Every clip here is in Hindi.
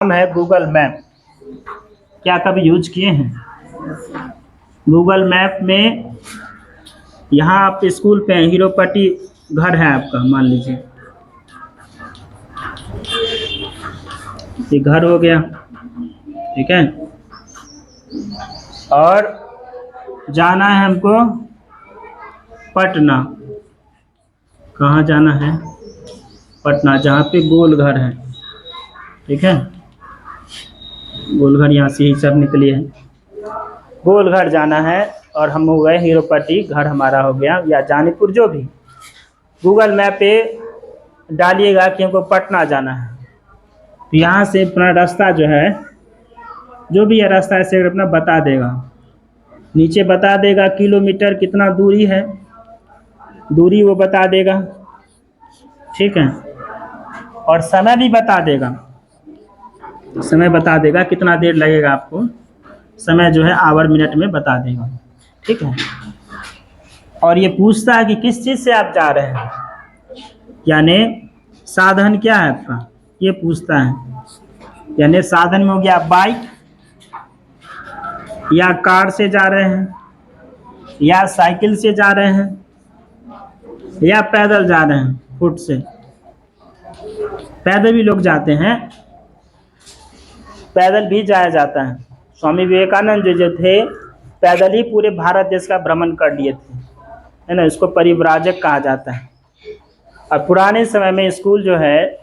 नाम है गूगल मैप। क्या कभी यूज किए हैं? गूगल मैप में यहाँ आप स्कूल पे हैं, हीरोपट्टी घर है आपका, मान लीजिए ये घर हो गया, ठीक है। और जाना है हमको पटना। कहाँ जाना है? पटना, जहाँ पे गोल घर है, ठीक है। गोल घर यहाँ से ही सब निकली है। गोल घर जाना है और हम हो गए हीरोपट्टी, घर हमारा हो गया, या जानीपुर, जो भी। गूगल मैप पे डालिएगा कि हमको पटना जाना है, तो यहाँ से अपना रास्ता जो है, जो भी है रास्ता ऐसे अपना बता देगा। नीचे बता देगा किलोमीटर कितना दूरी है, दूरी वो बता देगा, ठीक है। और समय भी बता देगा, समय बता देगा कितना देर लगेगा आपको, समय जो है आवर मिनट में बता देगा, ठीक है। और ये पूछता है कि किस चीज़ से आप जा रहे हैं, यानी साधन क्या है आपका, ये पूछता है। यानी साधन में हो गया बाइक, या कार से जा रहे हैं, या साइकिल से जा रहे हैं, या पैदल जा रहे हैं, फुट से। पैदल भी लोग जाते हैं, पैदल भी जाया जाता है। स्वामी विवेकानंद जो थे, पैदल ही पूरे भारत देश का भ्रमण कर लिए थे, है ना। इसको परिव्राजक कहा जाता है। और पुराने समय में स्कूल जो है,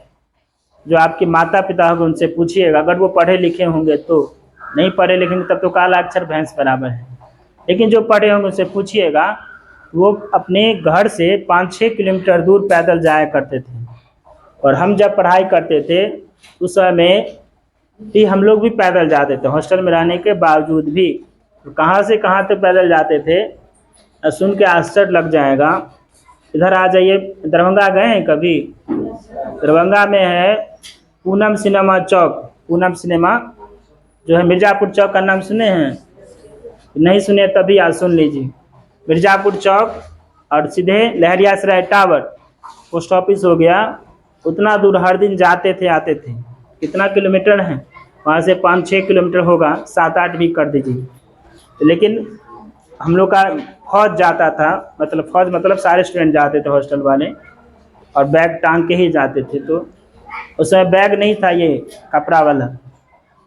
जो आपके माता पिता होंगे उनसे पूछिएगा, अगर वो पढ़े लिखे होंगे तो, नहीं पढ़े लिखेंगे तब तो काला अक्षर भैंस बराबर है। लेकिन जो पढ़े होंगे उनसे पूछिएगा, वो अपने घर से 5-6 किलोमीटर दूर पैदल जाया करते थे। और हम जब पढ़ाई करते थे उस समय भी हम लोग भी पैदल जाते थे, हॉस्टल में रहने के बावजूद भी। तो कहाँ से कहाँ तक पैदल जाते थे, सुन के आश्चर्य लग जाएगा। इधर आ जाइए, दरभंगा गए हैं कभी? दरभंगा में है पूनम सिनेमा चौक। पूनम सिनेमा जो है, मिर्ज़ापुर चौक का नाम सुने हैं? नहीं सुने तभी आज सुन लीजिए। मिर्ज़ापुर चौक और सीधे लहरियासराय टावर, पोस्ट ऑफिस हो गया, उतना दूर हर दिन जाते थे आते थे। कितना किलोमीटर है वहाँ से? 5-6 किलोमीटर होगा, 7-8 भी कर दीजिए। लेकिन हम लोग का फौज जाता था, मतलब फौज मतलब सारे स्टूडेंट जाते थे हॉस्टल वाले, और बैग टांग के ही जाते थे। तो उस समय बैग नहीं था ये कपड़ा वाला,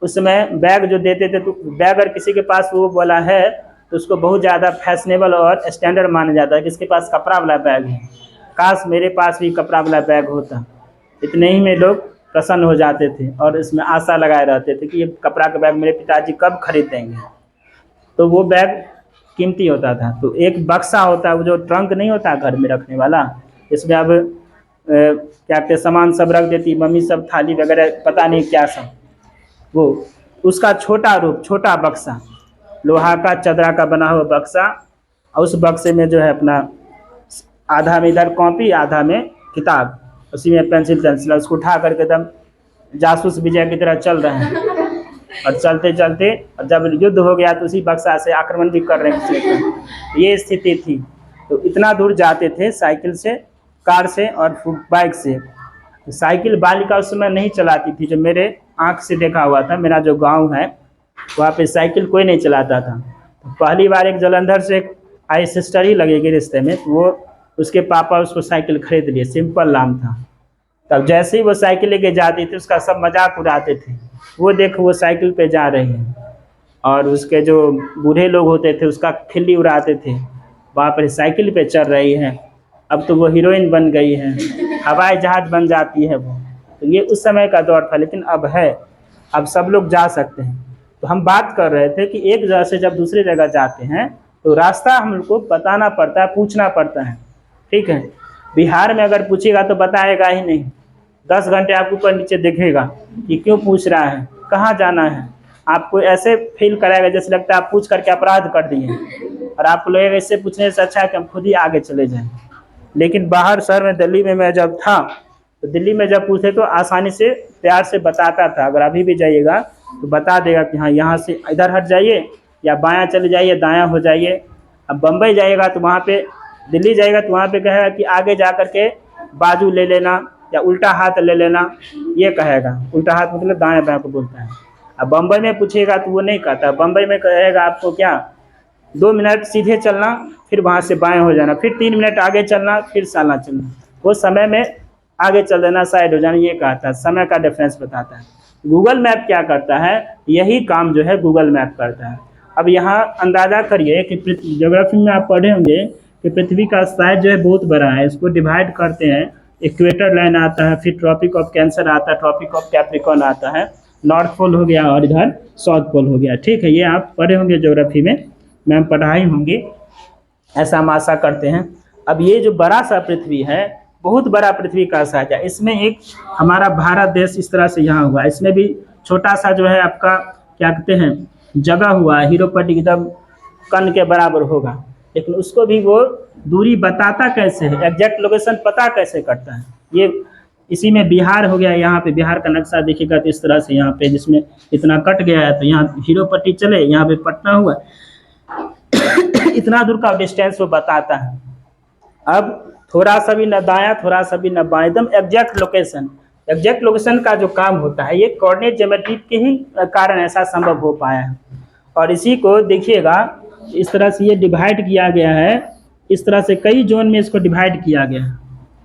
उस समय बैग जो देते थे, तो बैग अगर किसी के पास वो वाला है तो उसको बहुत ज़्यादा फैशनेबल और स्टैंडर्ड माना जाता है कि इसके पास कपड़ा वाला बैग है। काश मेरे पास भी कपड़ा वाला बैग होता। इतने ही में लोग प्रसन्न हो जाते थे और इसमें आशा लगाए रहते थे कि ये कपड़ा का बैग मेरे पिताजी कब खरीद देंगे। तो वो बैग कीमती होता था। तो एक बक्सा होता है, वो जो ट्रंक नहीं होता घर में रखने वाला, इसमें अब क्या कहते सामान सब रख देती मम्मी, सब थाली वगैरह पता नहीं क्या सब, वो उसका छोटा रूप, छोटा बक्सा, लोहा का चदरा का बना हुआ बक्सा। और उस बक्से में जो है अपना आधा में इधर कॉपी, आधा में किताब, उसी में पेंसिल, उसको उठा करके एकदम जासूस विजय की तरह चल रहे हैं। और चलते चलते और जब युद्ध हो गया तो उसी बक्सा से आक्रमण भी कर रहे हैं किसी पर, ये स्थिति थी। तो इतना दूर जाते थे साइकिल से, कार से और बाइक से। साइकिल बालिका उस समय नहीं चलाती थी, जो मेरे आंख से देखा हुआ था। मेरा जो गांव है वहाँ पे साइकिल कोई नहीं चलाता था। तो पहली बार एक जलंधर से एक आई सिस्टर ही लगेगी रिश्ते में, तो वो उसके पापा उसको साइकिल खरीद लिए, सिंपल नाम था। तब जैसे ही वो साइकिल लेके जाती थी उसका सब मजाक उड़ाते थे, वो देखो वो साइकिल पे जा रही है। और उसके जो बूढ़े लोग होते थे उसका खिल्ली उड़ाते थे, वहाँ पर साइकिल पे चल रही है, अब तो वो हीरोइन बन गई है, हवाई जहाज बन जाती है वो। तो ये उस समय का दौर था, लेकिन अब है, अब सब लोग जा सकते हैं। तो हम बात कर रहे थे कि एक जगह से जब दूसरी जगह जाते हैं तो रास्ता हम लोग को बताना पड़ता है, पूछना पड़ता है, ठीक है। बिहार में अगर पूछेगा तो बताएगा ही नहीं, 10 घंटे आपको ऊपर नीचे देखेगा कि क्यों पूछ रहा है, कहाँ जाना है। आपको ऐसे फील कराएगा जैसे लगता है आप पूछ करके अपराध कर दिए, और आपको लगेगा इससे पूछने से अच्छा है कि हम खुद ही आगे चले जाएं। लेकिन बाहर शहर में, दिल्ली में मैं जब था, तो दिल्ली में जब पूछे तो आसानी से प्यार से बताता था। अगर अभी भी जाइएगा तो बता देगा कि हाँ यहाँ से इधर हट जाइए, या बायां चले जाइए, दायां हो जाइए। अब बम्बई जाइएगा तो वहाँ पे, दिल्ली जाएगा तो वहाँ पे कहेगा कि आगे जा कर के बाजू ले लेना, या उल्टा हाथ ले लेना, ये कहेगा। उल्टा हाथ मतलब दाएं बाएं को बोलता है। अब बम्बई में पूछिएगा तो वो नहीं कहता, बम्बई में कहेगा आपको क्या, 2 मिनट सीधे चलना, फिर वहाँ से बाएं हो जाना, फिर 3 मिनट आगे चलना, फिर साला चलना। वो समय में आगे चल देना, साइड हो जाना, ये कहता है, समय का डिफरेंस बताता है। गूगल मैप क्या करता है, यही काम जो है गूगल मैप करता है। अब यहाँ अंदाज़ा करिए कि ज्योग्राफी में आप पढ़े होंगे कि पृथ्वी का साइज जो है बहुत बड़ा है। इसको डिवाइड करते हैं, इक्वेटर लाइन आता है, फिर ट्रॉपिक ऑफ कैंसर आता है, ट्रॉपिक ऑफ कैप्रिकॉर्न आता है, नॉर्थ पोल हो गया और इधर साउथ पोल हो गया। ठीक है, ये आप पढ़े होंगे ज्योग्राफी में, मैम पढ़ाई होंगी, ऐसा हम आशा करते हैं। अब ये जो बड़ा सा पृथ्वी है, बहुत बड़ा पृथ्वी का साइज है, इसमें एक हमारा भारत देश इस तरह से यहाँ हुआ, इसमें भी छोटा सा जो है आपका क्या कहते हैं जगह हुआ, हीरोपट्टी एकदम कण के बराबर होगा, लेकिन उसको भी वो दूरी बताता कैसे है, एग्जैक्ट लोकेशन पता कैसे करता है। ये इसी में बिहार हो गया, यहाँ पे बिहार का नक्शा देखिएगा तो इस तरह से यहाँ पे जिसमें इतना कट गया है, तो यहाँ हीरोपट्टी चले, यहाँ पे पटना हुआ, इतना दूर का डिस्टेंस वो बताता है। अब थोड़ा सा भी न दायां, थोड़ा सा भी न बाएं, एकदम एग्जैक्ट लोकेशन। एग्जैक्ट लोकेशन का जो काम होता है, ये कोऑर्डिनेट ज्योमेट्री के ही कारण ऐसा संभव हो पाया है। और इसी को देखिएगा इस तरह से ये डिवाइड किया गया है, इस तरह से कई जोन में इसको डिवाइड किया गया है।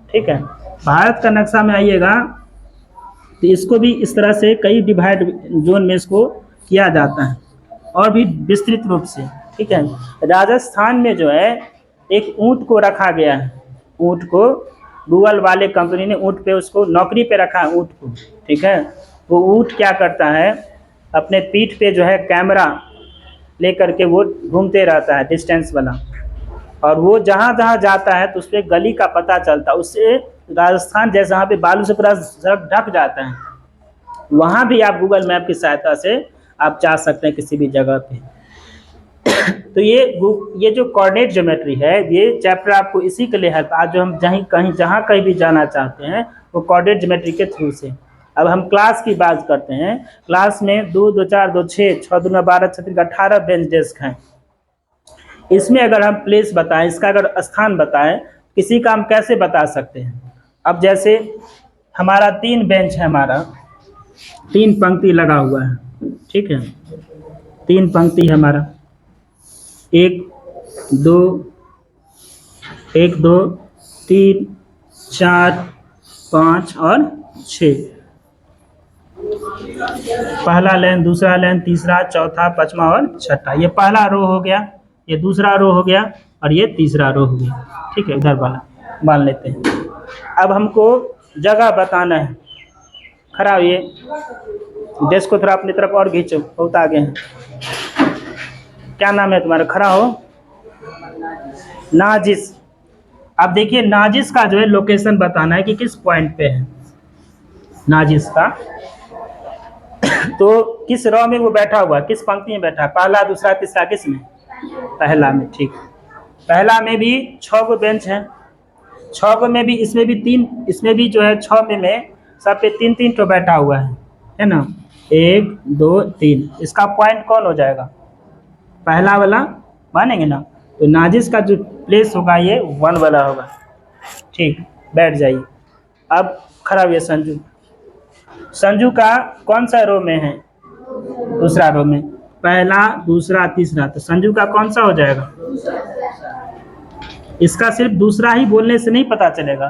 ठीक है, भारत का नक्शा में आइएगा तो इसको भी इस तरह से कई डिवाइड जोन में इसको किया जाता है, और भी विस्तृत रूप से। ठीक है, राजस्थान में जो है एक ऊँट को रखा गया है, ऊँट को गूगल वाले कंपनी ने ऊँट पे उसको नौकरी पे रखा है ऊँट को। ठीक है, वो ऊँट क्या करता है, अपने पीठ पे जो है कैमरा लेकर के वो घूमते रहता है डिस्टेंस वाला, और वो जहाँ जहाँ जाता है तो उस पर गली का पता चलता है। उससे राजस्थान जैसे जहाँ पे बालू से पूरा सड़क ढक जाता है, वहाँ भी आप गूगल मैप की सहायता से आप जा सकते हैं किसी भी जगह पे। तो ये जो कोऑर्डिनेट ज्योमेट्री है, ये चैप्टर आपको इसी के लिए है, आज जो हम जहाँ कहीं भी जाना चाहते हैं वो कोऑर्डिनेट ज्योमेट्री के थ्रू से। अब हम क्लास की बात करते हैं। क्लास में 2 2 4 2 6 6 2 12 6 18 बेंच डेस्क हैं। इसमें अगर हम प्लेस बताएं, इसका अगर स्थान बताएं, किसी का हम कैसे बता सकते हैं। अब जैसे हमारा 3 बेंच है, हमारा 3 पंक्ति लगा हुआ है। ठीक है, 3 पंक्ति है हमारा, 1 2 3 4 5 और 6। पहला लाइन, दूसरा लाइन, तीसरा, चौथा, पांचवा और छठा। ये पहला रो हो गया, ये दूसरा रो हो गया और ये तीसरा रो हो गया। ठीक है, इधर वाला मान लेते हैं। अब हमको जगह बताना है। खड़ा होइए, डेस्क को थोड़ा अपनी तरफ और खींचो, बहुत आगे हैं। क्या नाम है तुम्हारा? खड़ा हो। नाजिस। अब देखिए नाजिस का जो है लोकेशन बताना है कि किस पॉइंट पे है नाजिस का। तो किस रो में वो बैठा हुआ, किस पंक्ति में बैठा, पहला, दूसरा, तीसरा, किस में? पहला में। ठीक, पहला में भी 6 गो बेंच है, 6 गो में भी, इसमें भी 3, इसमें भी जो है 6 में सब पे 3 3 तो बैठा हुआ है ना। 1 2 3, इसका पॉइंट कौन हो जाएगा? पहला वाला मानेंगे ना। तो नाजिस का जो प्लेस होगा ये 1 वाला होगा। ठीक, बैठ जाइए। अब खड़ा हुआ संजू। संजू का कौन सा रो में है? दूसरा रो में। पहला, दूसरा, तीसरा, तो संजू का कौन सा हो जाएगा? इसका सिर्फ दूसरा ही बोलने से नहीं पता चलेगा।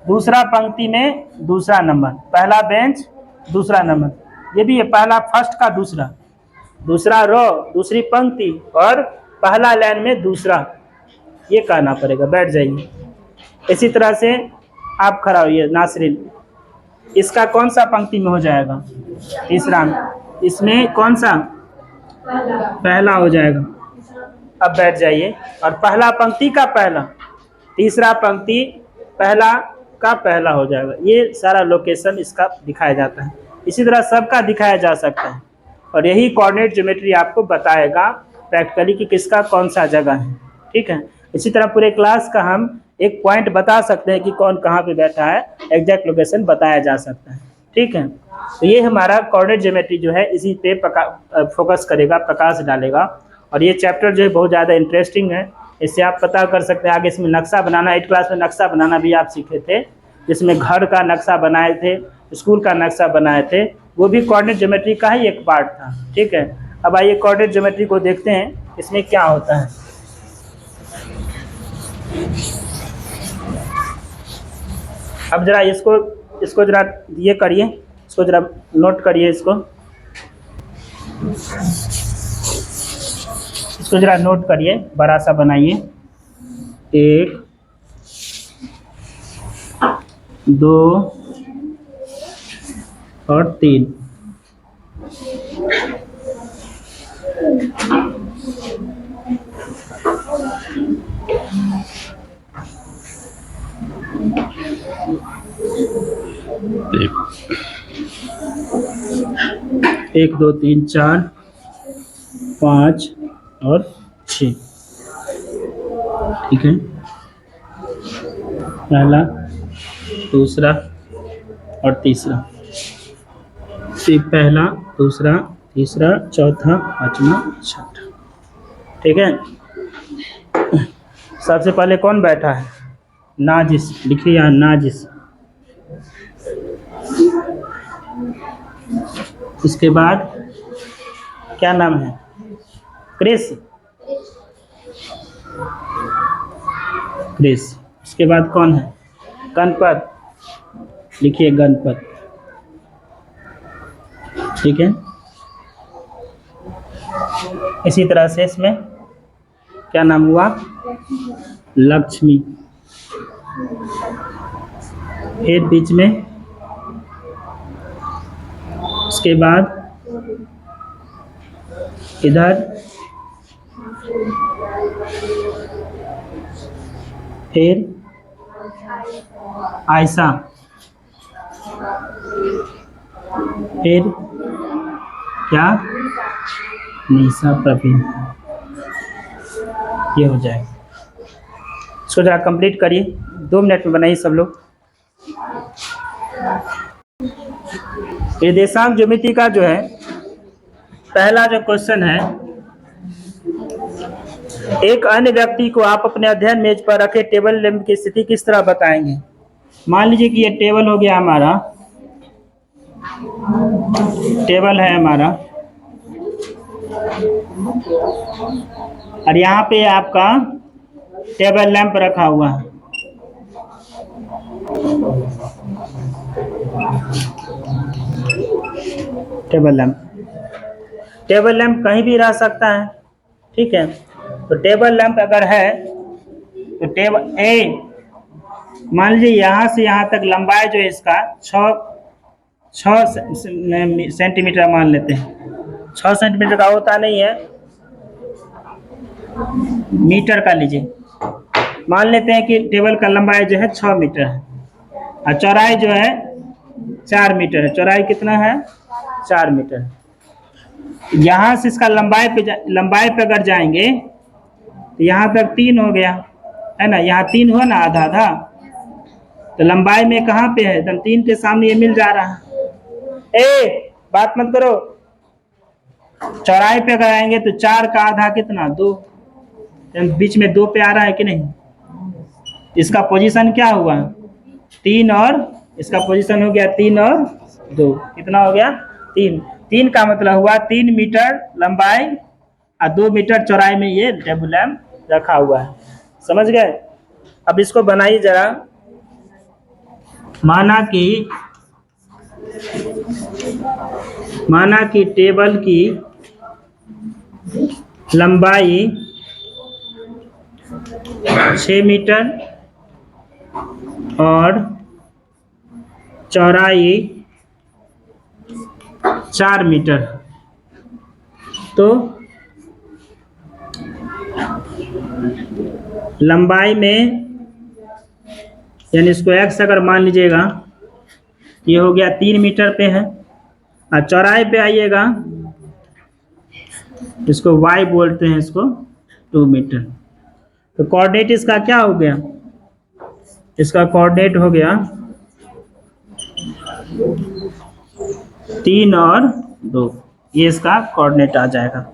दूसरा पंक्ति में दूसरा नंबर, पहला बेंच दूसरा नंबर, ये भी है पहला, फर्स्ट का दूसरा, दूसरा रो, दूसरी पंक्ति और पहला लाइन में दूसरा, ये कहना पड़ेगा। बैठ जाइए। इसी तरह से आप खड़ा होइए नासरीन। इसका कौन सा पंक्ति में हो जाएगा? तीसरा में। इसमें कौन सा? पहला हो जाएगा। अब बैठ जाइए। और पहला पंक्ति का पहला, तीसरा पंक्ति पहला का पहला हो जाएगा। ये सारा लोकेशन इसका दिखाया जाता है। इसी तरह सबका दिखाया जा सकता है, और यही कोऑर्डिनेट ज्योमेट्री आपको बताएगा प्रैक्टिकली कि किसका कौन सा जगह है। ठीक है, इसी तरह पूरे क्लास का हम एक पॉइंट बता सकते हैं कि कौन कहाँ पे बैठा है, एग्जैक्ट लोकेशन बताया जा सकता है। ठीक है, तो ये हमारा कोऑर्डिनेट ज्योमेट्री जो है इसी पे फोकस करेगा, प्रकाश डालेगा। और ये चैप्टर जो है बहुत ज़्यादा इंटरेस्टिंग है। इससे आप पता कर सकते हैं आगे इसमें नक्शा बनाना, 8 क्लास में नक्शा बनाना भी आप सीखे थे। जिसमें घर का नक्शा बनाए थे, स्कूल का नक्शा बनाए थे, वो भी कोऑर्डिनेट ज्योमेट्री का ही एक पार्ट था। ठीक है, अब आइए कोऑर्डिनेट ज्योमेट्री को देखते हैं इसमें क्या होता है। अब जरा इसको जरा ये करिए, इसको जरा नोट करिए, इसको जरा नोट करिए, बड़ा सा बनाइए। 1 2 और 3। एक 2 3 4 5 और 6। ठीक है, पहला, दूसरा और तीसरा। पहला, दूसरा, तीसरा, चौथा, पांचवा, छठा। ठीक है, सबसे पहले कौन बैठा है? नाजिस। लिखिए यहाँ नाजिस। इसके बाद क्या नाम है? क्रिस। क्रिस। इसके बाद कौन है? गणपत। लिखिए गणपत। ठीक है, इसी तरह से इसमें क्या नाम हुआ? लक्ष्मी। फिर बीच में, उसके बाद इधर फिर आयशा, फिर क्या? निशा, प्रवीण। ये हो जाएगा। इसको जरा कंप्लीट करिए, 2 मिनट में बनाइए सब लोग। निर्देशांक ज्योमेट्री का जो है पहला जो क्वेश्चन है, एक अन्य व्यक्ति को आप अपने अध्ययन मेज पर रखे टेबल लैंप की स्थिति किस तरह बताएंगे? मान लीजिए कि ये टेबल हो गया हमारा, टेबल है हमारा, और यहाँ पे आपका टेबल लैंप रखा हुआ है। टेबल लैंप कहीं भी रह सकता है। ठीक है, तो टेबल लैंप अगर है तो टेबल मान लीजिए यहाँ से यहाँ तक लंबाई जो है इसका 6 सेंटीमीटर मान लेते हैं। 6 सेंटीमीटर का होता नहीं है, मीटर का लीजिए। मान लेते हैं कि टेबल का लंबाई जो है 6 मीटर है और चौड़ाई जो है 4 मीटर है। चौड़ाई कितना है? 4 मीटर। यहाँ से इसका लंबाई पे अगर जाएंगे तो यहाँ तक 3 हो गया है ना, यहाँ 3 हुआ ना, आधा आधा। तो लंबाई में कहाँ पे है? एकदम 3 के सामने ये मिल जा रहा है। बात मत करो। चौड़ाई पे अगर आएंगे तो 4 का आधा कितना? 2। बीच में 2 पे आ रहा है कि नहीं? इसका पोजीशन क्या हुआ? 3 और इसका पोजीशन हो गया 3 और 2। कितना हो गया? 3। 3 का मतलब हुआ 3 मीटर लंबाई और 2 मीटर चौड़ाई में ये टेबल लैंप रखा हुआ है। समझ गए? अब इसको बनाइए जरा। माना कि टेबल की लंबाई 6 मीटर और चौड़ाई 4 मीटर। तो लंबाई में, यानी इसको x अगर मान लीजिएगा, ये हो गया 3 मीटर पे है, और चौड़ाई पे आइएगा, इसको y बोलते हैं, इसको 2 मीटर। तो कोऑर्डिनेट इसका क्या हो गया? इसका कोऑर्डिनेट हो गया 3 और 2। ये इसका कोऑर्डिनेट आ जाएगा।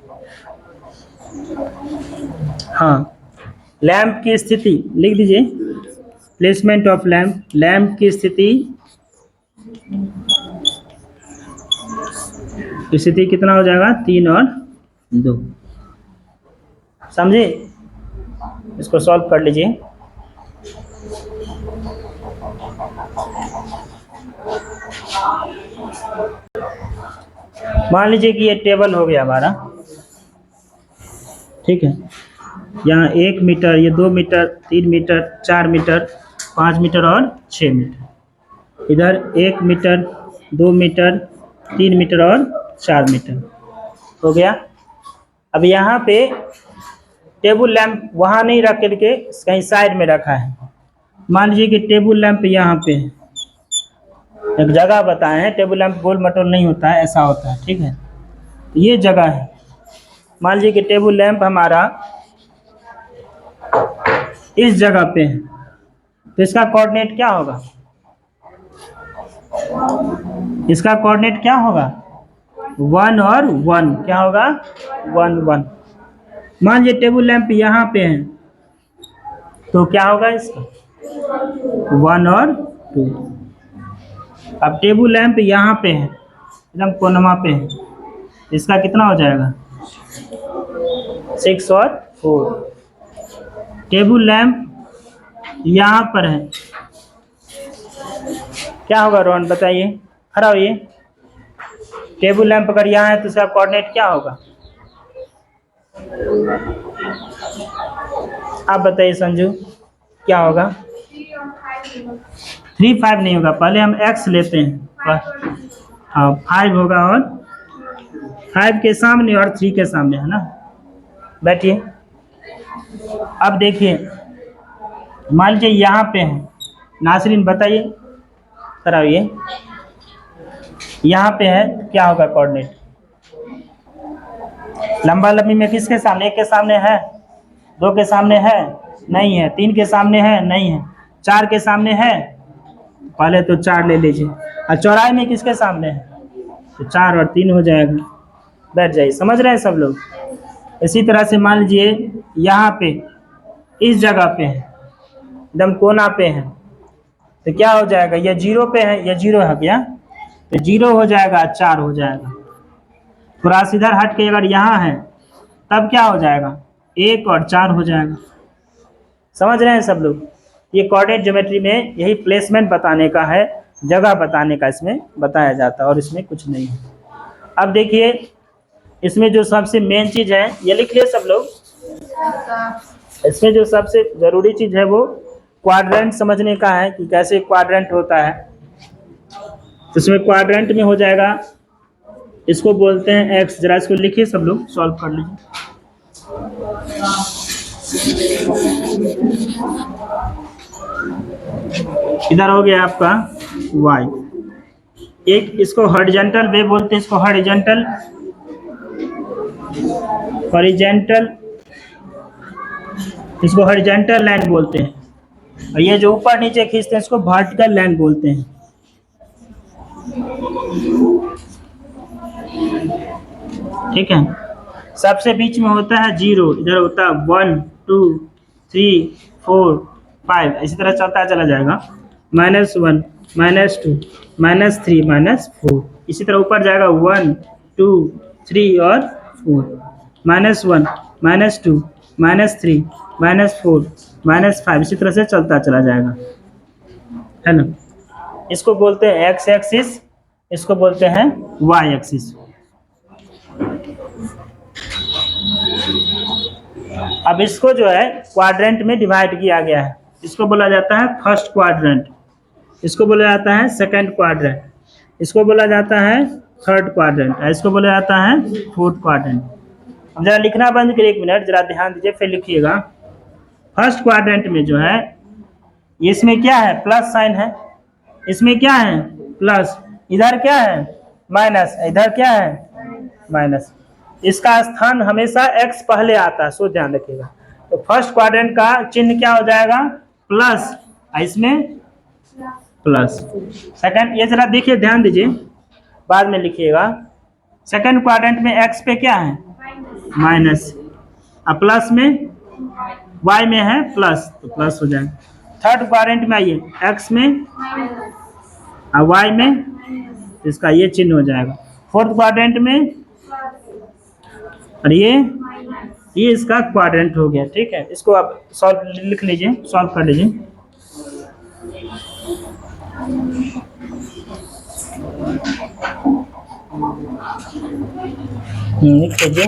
हाँ, लैंप की स्थिति लिख दीजिए। प्लेसमेंट ऑफ लैंप, लैंप की स्थिति कितना हो जाएगा 3 और 2। समझे? इसको सॉल्व कर लीजिए। मान लीजिए कि ये टेबल हो गया हमारा, ठीक है। यहाँ 1 मीटर, ये 2 मीटर, 3 मीटर, 4 मीटर, 5 मीटर और 6 मीटर। इधर 1 मीटर, 2 मीटर, 3 मीटर और 4 मीटर हो गया। अब यहाँ पे टेबल लैंप वहाँ नहीं रख करके कहीं साइड में रखा है। मान लीजिए कि टेबल लैंप यहाँ पे है, एक जगह बताए हैं। टेबल लैंप गोल मटोल नहीं होता है, ऐसा होता है, ठीक है। तो ये जगह है। मान लीजिए कि टेबल लैंप हमारा इस जगह पे है, तो इसका कोऑर्डिनेट क्या होगा? इसका कोऑर्डिनेट क्या होगा? 1 और 1। क्या होगा? 1 1। मान लीजिए टेबल लैंप यहाँ पे है, तो क्या होगा इसका? 1 और 2। अब टेबल लैंप यहाँ पे है, एकदम कोनमा पे है, इसका कितना हो जाएगा? 6 और 4। टेबल लैंप यहाँ पर है, क्या होगा रोहन बताइए, खड़ा होइए। टेबल लैंप अगर यहाँ है तो इसका कोऑर्डिनेट क्या होगा? आप बताइए संजू, क्या होगा? 3 5 नहीं होगा, पहले हम x लेते हैं। हाँ 5 होगा, और 5 के सामने और 3 के सामने, है ना। बैठिए। अब देखिए, मान लीजिए यहाँ पे है, नासरीन बताइए, कराइए। यहाँ पे है, क्या होगा कोऑर्डिनेट? लंबा लंबी में किसके सामने? 1 के सामने है, 2 के सामने है, नहीं है, 3 के सामने है, नहीं है, 4 के सामने है, पहले तो 4 ले लीजिए। और चौराहे में किसके सामने है? तो 4 और 3 हो जाएगा। बैठ जाइए, समझ रहे हैं सब लोग? इसी तरह से मान लीजिए यहाँ पे इस जगह पे है, एकदम कोना पे है, तो क्या हो जाएगा? ये 0 पे है, ये 0 है क्या? तो 0 हो जाएगा, 4 हो जाएगा। थोड़ा सीधर हट के अगर यहाँ है, तब क्या हो जाएगा? 1 और 4 हो जाएगा। समझ रहे हैं सब लोग? ये कोऑर्डिनेट ज्योमेट्री में यही प्लेसमेंट बताने का है, जगह बताने का इसमें बताया जाता है, और इसमें कुछ नहीं है। अब देखिए, इसमें जो सबसे मेन चीज़ है, ये लिख लिया सब लोग। इसमें जो सबसे ज़रूरी चीज़ है वो क्वाड्रेंट समझने का है, कि कैसे क्वाड्रेंट होता है। तो इसमें क्वाड्रेंट में हो जाएगा, इसको बोलते हैं x। जरा इसको लिखिए सब लोग, सॉल्व कर लीजिए। इधर हो गया आपका y। एक इसको हॉरिजॉन्टल वे बोलते हैं, इसको हॉरिजॉन्टल इसको हॉरिजॉन्टल लाइन बोलते हैं। और ये जो ऊपर नीचे खींचते हैं, इसको वर्टिकल लाइन बोलते हैं। ठीक है। सबसे बीच में होता है 0, इधर होता है 1 2 3 4 5, इसी तरह चलता चला जाएगा। -1 -2 -3 -4, इसी तरह ऊपर जाएगा 1 2 3 और 4, -1 -2 -3 -4 -5, इसी तरह से चलता चला जाएगा, है ना। इसको बोलते हैं x एक्सिस, इसको बोलते हैं y एक्सिस। अब इसको जो है क्वाड्रेंट में डिवाइड किया गया है। इसको बोला जाता है फर्स्ट क्वाड्रेंट, इसको बोला जाता है सेकंड क्वाड्रेंट, इसको बोला जाता है थर्ड क्वाड्रेंट, इसको बोला जाता है फोर्थ क्वाड्रेंट। अब जरा लिखना बंद करिए, 1 मिनट, जरा ध्यान दीजिए, फिर लिखिएगा। फर्स्ट क्वाड्रेंट में जो है, इसमें क्या है? प्लस साइन है। इसमें क्या है? प्लस। इधर क्या है? माइनस। इधर क्या है? माइनस। इसका स्थान हमेशा x पहले आता है, सो ध्यान रखिएगा। तो फर्स्ट क्वाड्रेंट का चिन्ह क्या हो जाएगा? प्लस, इसमें प्लस। सेकंड, ये जरा देखिए, ध्यान दीजिए, बाद में लिखिएगा। सेकंड क्वाड्रेंट में x पे क्या है? माइनस। अब प्लस में y में है प्लस, तो प्लस हो जाएगा। थर्ड क्वाड्रेंट में आइए, एक्स में और वाई में, इसका ये चिन्ह हो जाएगा। फोर्थ क्वाड्रेंट में, और ये इसका क्वाड्रेंट हो गया। ठीक है, इसको आप सॉल्व लिख लीजिए, सॉल्व कर लीजिए। लिख लीजिए।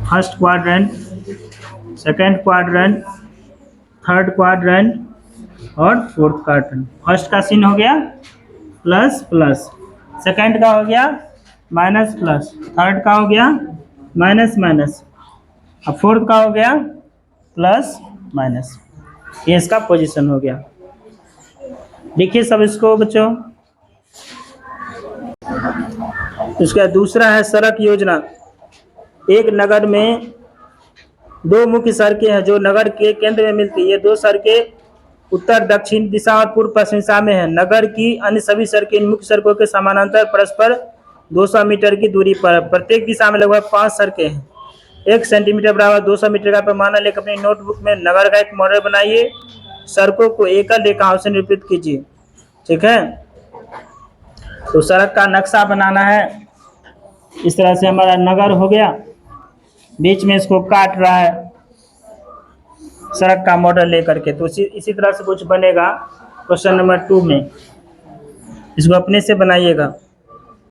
First quadrant, second quadrant, third quadrant और फोर्थ क्वाड्रेंट। फर्स्ट का चिन्ह हो गया प्लस प्लस, सेकंड का हो गया माइनस प्लस, थर्ड का हो गया माइनस माइनस, और फोर्थ का हो गया प्लस माइनस। ये इसका पोजीशन हो गया। देखिए सब इसको बच्चों। इसका दूसरा है सड़क योजना। एक नगर में दो मुख्य सड़कें हैं जो नगर के केंद्र में मिलती है। ये दो सड़कें उत्तर दक्षिण दिशा और पूर्व पश्चिम दिशा में है। नगर की अन्य सभी सड़कें इन मुख्य सड़कों के समानांतर परस्पर 200 मीटर की दूरी पर। प्रत्येक दिशा में लगभग 5 सड़कें हैं। 1 सेंटीमीटर बराबर 200 मीटर का पैमाना लेकर अपनी नोटबुक में नगर का एक मॉडल बनाइए। सड़कों को एकल रेखाओं से निरूपित कीजिए। ठीक है, तो सड़क का नक्शा बनाना है। इस तरह से हमारा नगर हो गया, बीच में इसको काट रहा है सड़क का मॉडल लेकर के। तो इसी तरह से कुछ बनेगा क्वेश्चन नंबर 2 में। इसको अपने से बनाइएगा।